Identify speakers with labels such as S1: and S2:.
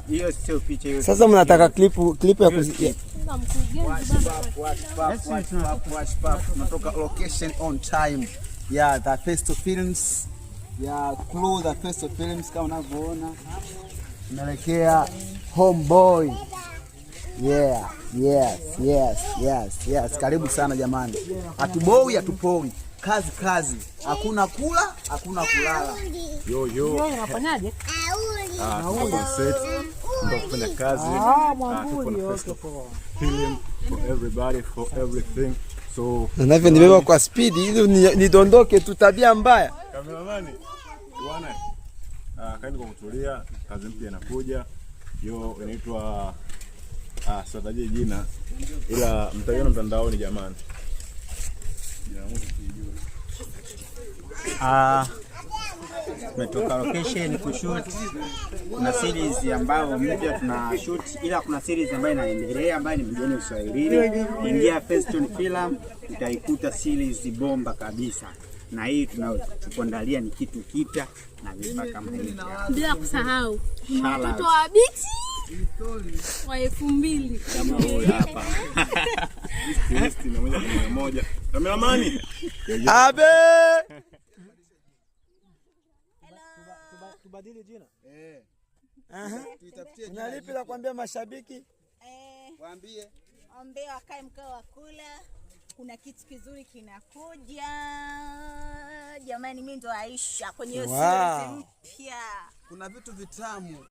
S1: Hiyo sio picha hiyo.
S2: Sasa mnataka clip ya
S1: kusikia. Tunatoka location on time. Yeah, the Festo Films. Yeah, close the Festo Films kama unavyoona. Tunaelekea Homeboy. Yeah, yes. Karibu sana jamani. Hatuboi, hatupoi. Kazi. Hakuna kula, hakuna kulala.
S3: Yo.
S4: Unafanyaje?
S3: Tuko set. Ndio kufanya kazi.
S4: Mwambuli
S3: yote film for everybody, for everything. So
S2: nibeba kwa speed ili nidondoke tu, tabia mbaya.
S3: Kameramani. Bwana. Kaeni kwa kutulia, kazi mpya inakuja. Yo inaitwa sitaje jina ila mtaiona mtandaoni jamani.
S1: Tumetoka location kushoot. Kuna series ambayo mpya tuna shoot, ila kuna series ambayo inaendelea ambayo ni mjini Uswahilini. Ingia Festo Film utaikuta series bomba kabisa. Na hii tunachokuandalia ni kitu kipya na vifaa kama hivi.
S4: Bila kusahau mtoto wa biti wa 2000
S3: kama huyu hapa. List na moja. Kameramani.
S2: Abe.
S1: Tubadili jina?
S2: Tuitafutie jina. Unalipi la kuambia mashabiki?
S5: Waambie wakae mkao wa kula. Kuna kitu kizuri kinakuja. Jamani, mimi ndo Aisha kwenye series mpya.
S1: Kuna vitu vitamu.